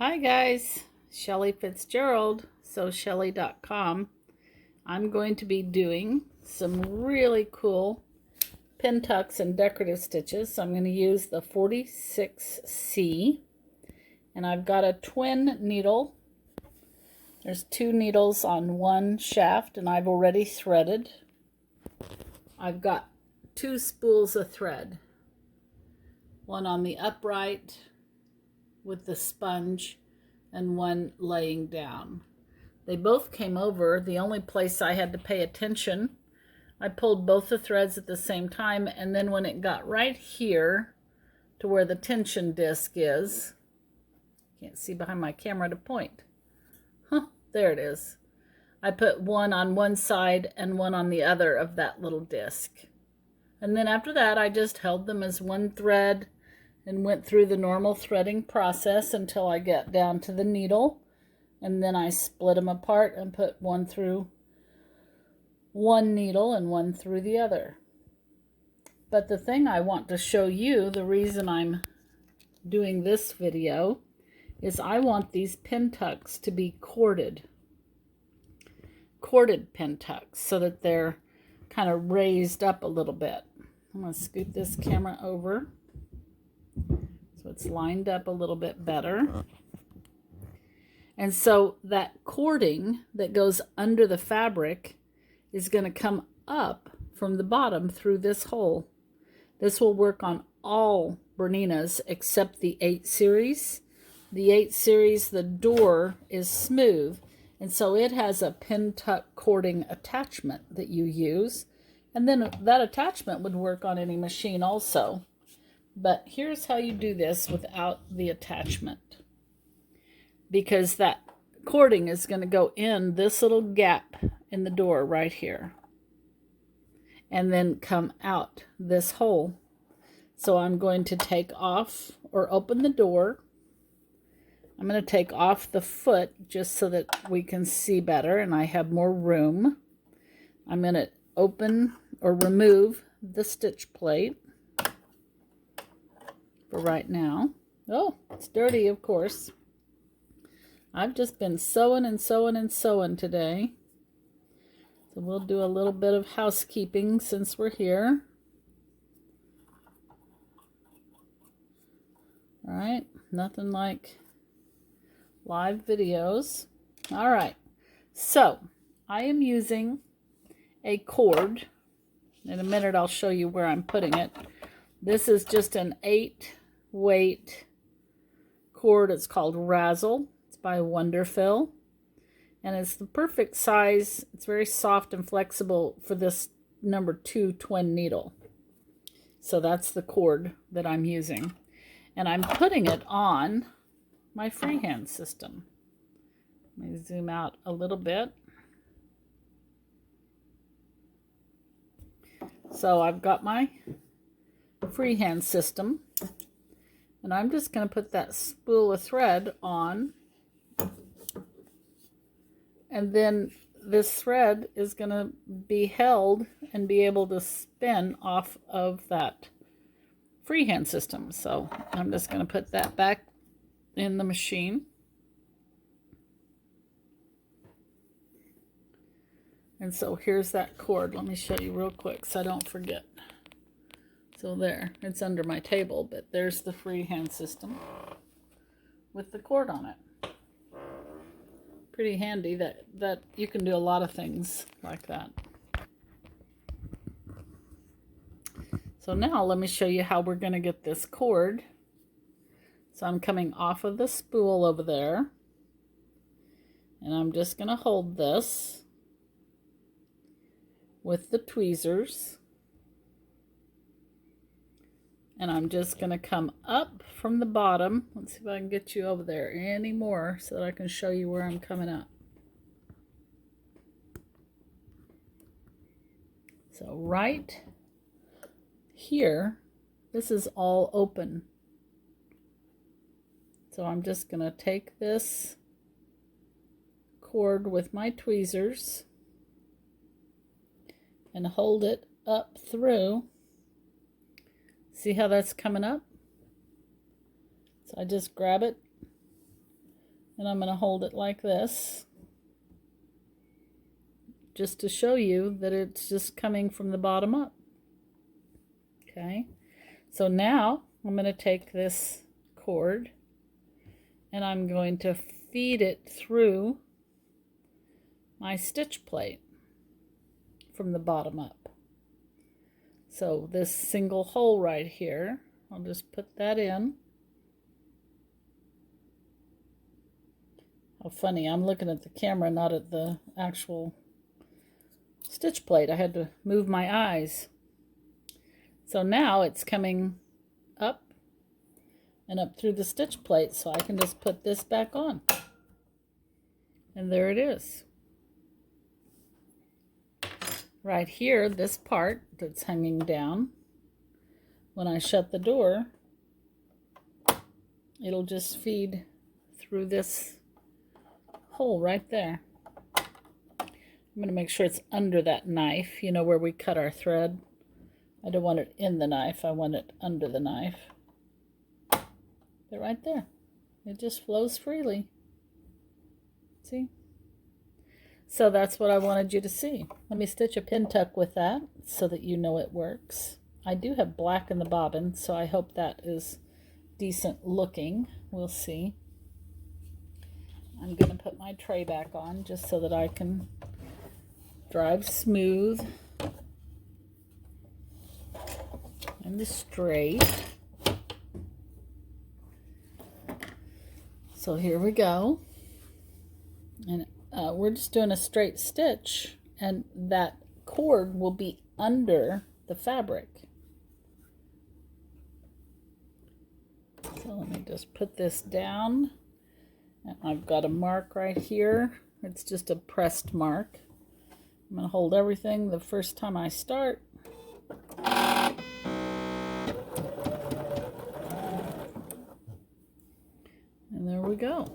Hi guys, Shelly Fitzgerald, Shelly.com. I'm going to be doing some really cool pintucks and decorative stitches. So I'm going to use the 46C, and I've got a twin needle. There's two needles on one shaft, and I've already threaded. I've got two spools of thread, one on the upright with the sponge and one laying down. They both came over. The only place I had to pay attention, I pulled both the threads at the same time, and then when it got right here to where the tension disc is, can't see behind my camera to point. There it is. I put one on one side and one on the other of that little disc. And then after that, I just held them as one thread and went through the normal threading process until I get down to the needle, and then I split them apart and put one through one needle and one through the other. But the thing I want to show you, the reason I'm doing this video, is I want these pintucks to be corded pintucks so that they're kind of raised up a little bit. I'm going to scoot this camera over so it's lined up a little bit better. And so that cording that goes under the fabric is going to come up from the bottom through this hole. This will work on all Berninas except the 8 series. The 8 series, the door is smooth, and so it has a pintuck cording attachment that you use. And then that attachment would work on any machine also. But here's how you do this without the attachment, because that cording is going to go in this little gap in the door right here and then come out this hole. So I'm going to take off or open the door. I'm going to take off the foot just so that we can see better and I have more room. I'm going to open or remove the stitch plate for right now. Oh, it's dirty, of course. I've just been sewing and sewing and sewing today. So we'll do a little bit of housekeeping since we're here. All right, nothing like live videos. All right, so I am using a cord. In a minute I'll show you where I'm putting it. This is just an 8-weight cord. It's called Razzle. It's by Wonderfill, and it's the perfect size. It's very soft and flexible for this number 2 twin needle. So that's the cord that I'm using, and I'm putting it on my freehand system. Let me zoom out a little bit. So I've got my freehand system, and I'm just going to put that spool of thread on, and then this thread is going to be held and be able to spin off of that freehand system. So I'm just going to put that back in the machine. And so here's that cord. Let me show you real quick so I don't forget. So there, it's under my table, but there's the freehand system with the cord on it. Pretty handy that you can do a lot of things like that. So now let me show you how we're going to get this cord. So I'm coming off of the spool over there, and I'm just going to hold this with the tweezers. And I'm just going to come up from the bottom. Let's see if I can get you over there any more so that I can show you where I'm coming up. So right here, this is all open. So I'm just going to take this cord with my tweezers and hold it up through. See how that's coming up? So I just grab it And I'm going to hold it like this, just to show you that it's just coming from the bottom up. Okay, so now I'm going to take this cord and I'm going to feed it through my stitch plate from the bottom up. So this single hole right here, I'll just put that in. How funny, I'm looking at the camera, not at the actual stitch plate. I had to move my eyes. So now it's coming up and up through the stitch plate, so I can just put this back on. And there it is. Right here, this part that's hanging down, when I shut the door, it'll just feed through this hole right there. I'm going to make sure it's under that knife, you know, where we cut our thread. I don't want it in the knife, I want it under the knife. But right there, it just flows freely. See? So that's what I wanted you to see. Let me stitch a pin tuck with that so that you know it works. I do have black in the bobbin, so I hope that is decent looking. We'll see. I'm going to put my tray back on just so that I can drive smooth and straight. So here we go. And we're just doing a straight stitch, and that cord will be under the fabric. So let me just put this down. And I've got a mark right here. It's just a pressed mark. I'm going to hold everything the first time I start. And there we go.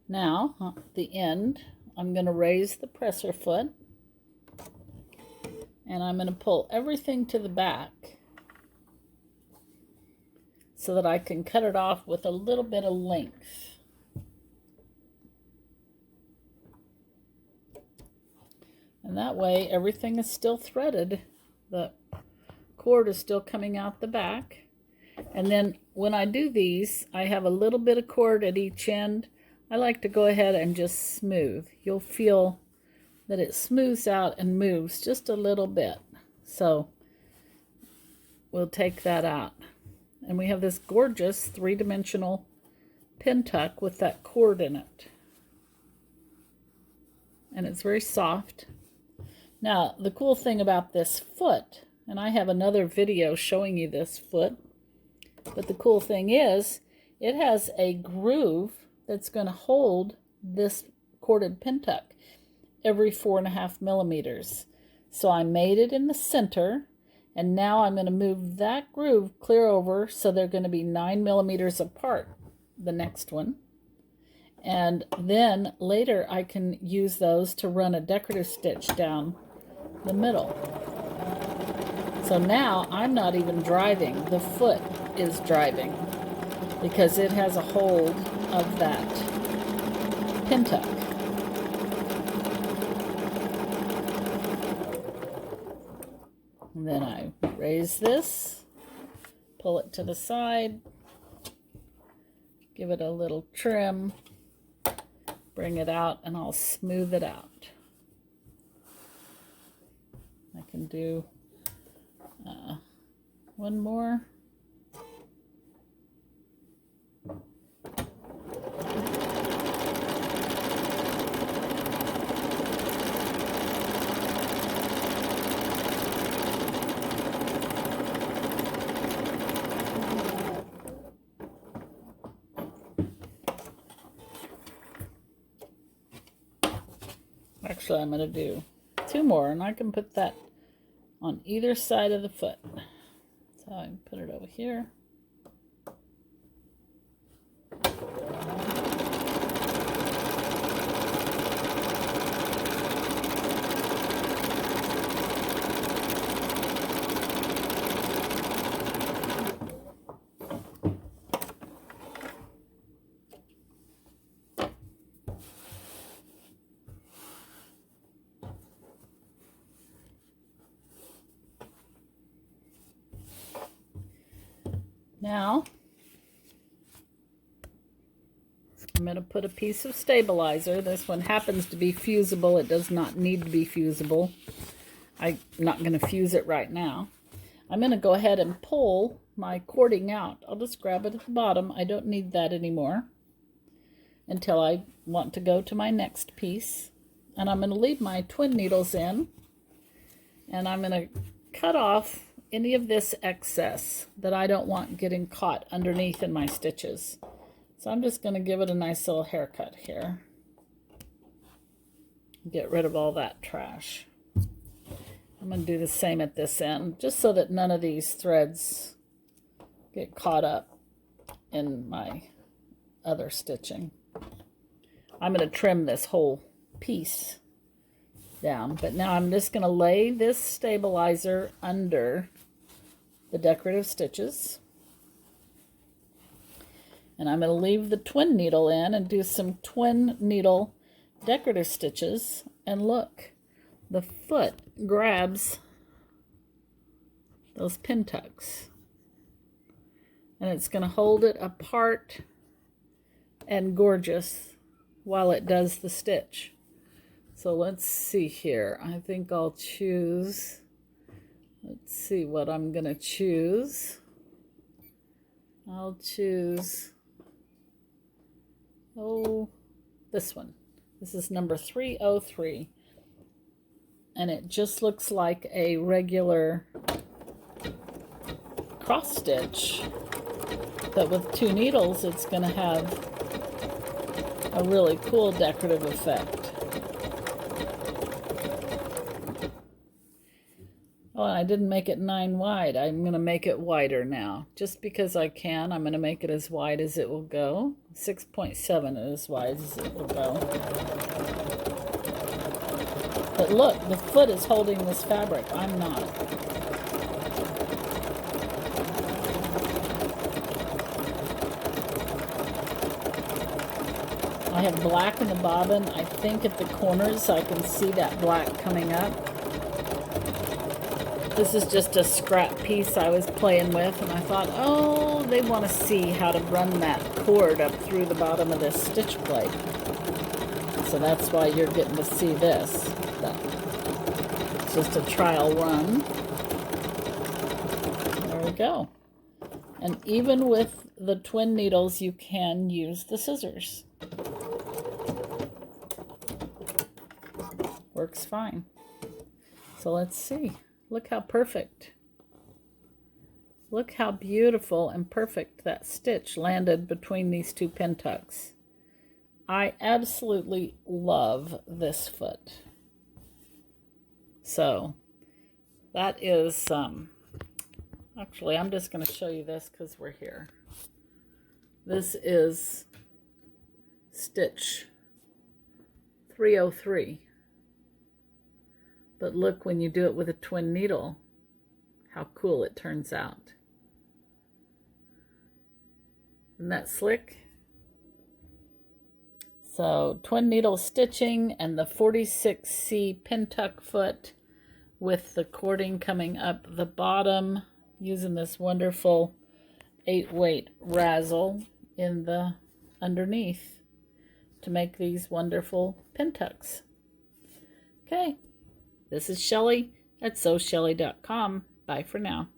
Now, at the end, I'm going to raise the presser foot, and I'm going to pull everything to the back so that I can cut it off with a little bit of length. And that way, everything is still threaded. The cord is still coming out the back. And then when I do these, I have a little bit of cord at each end. I like to go ahead and just smooth. You'll feel that it smooths out and moves just a little bit. So we'll take that out. And we have this gorgeous three-dimensional pin tuck with that cord in it. And it's very soft. Now, the cool thing about this foot, and I have another video showing you this foot, but the cool thing is it has a groove that's going to hold this corded pin tuck every 4.5 millimeters. So I made it in the center, and now I'm going to move that groove clear over so they're going to be 9 millimeters apart, the next one. And then later I can use those to run a decorative stitch down the middle. So now I'm not even driving, the foot is driving because it has a hold of that pin tuck. And then I raise this, pull it to the side, give it a little trim, bring it out, and I'll smooth it out. I can do one more. Actually, I'm going to do 2 more, and I can put that on either side of the foot. So I can put it over here. Now, I'm going to put a piece of stabilizer. This one happens to be fusible. It does not need to be fusible. I'm not going to fuse it right now. I'm going to go ahead and pull my cording out. I'll just grab it at the bottom. I don't need that anymore until I want to go to my next piece. And I'm going to leave my twin needles in. And I'm going to cut off any of this excess that I don't want getting caught underneath in my stitches. So I'm just going to give it a nice little haircut here. Get rid of all that trash. I'm going to do the same at this end, just so that none of these threads get caught up in my other stitching. I'm going to trim this whole piece down, but now I'm just going to lay this stabilizer under the decorative stitches. And I'm going to leave the twin needle in and do some twin needle decorative stitches. And look, the foot grabs those pintucks. And it's going to hold it apart and gorgeous while it does the stitch. So let's see here. I think I'll choose, let's see what I'm going to choose. I'll choose, this one. This is number 303. And it just looks like a regular cross stitch. But with two needles, it's going to have a really cool decorative effect. Oh, and I didn't make it 9 wide. I'm going to make it wider now. Just because I can, I'm going to make it as wide as it will go. 6.7 is as wide as it will go. But look, the foot is holding this fabric. I'm not. I have black in the bobbin. I think at the corners I can see that black coming up. This is just a scrap piece I was playing with, and I thought, oh, they want to see how to run that cord up through the bottom of this stitch plate. So that's why you're getting to see this. It's just a trial run. There we go. And even with the twin needles, you can use the scissors. Works fine. So let's see. Look how perfect. Look how beautiful and perfect that stitch landed between these two pintucks. I absolutely love this foot. So that is, actually I'm just going to show you this because we're here. This is stitch 303. But look, when you do it with a twin needle, how cool it turns out. Isn't that slick? So twin needle stitching and the 46C pintuck foot with the cording coming up the bottom using this wonderful 8-weight razzle in the underneath to make these wonderful pintucks. Okay. This is Shelly at sewshelly.com. Bye for now.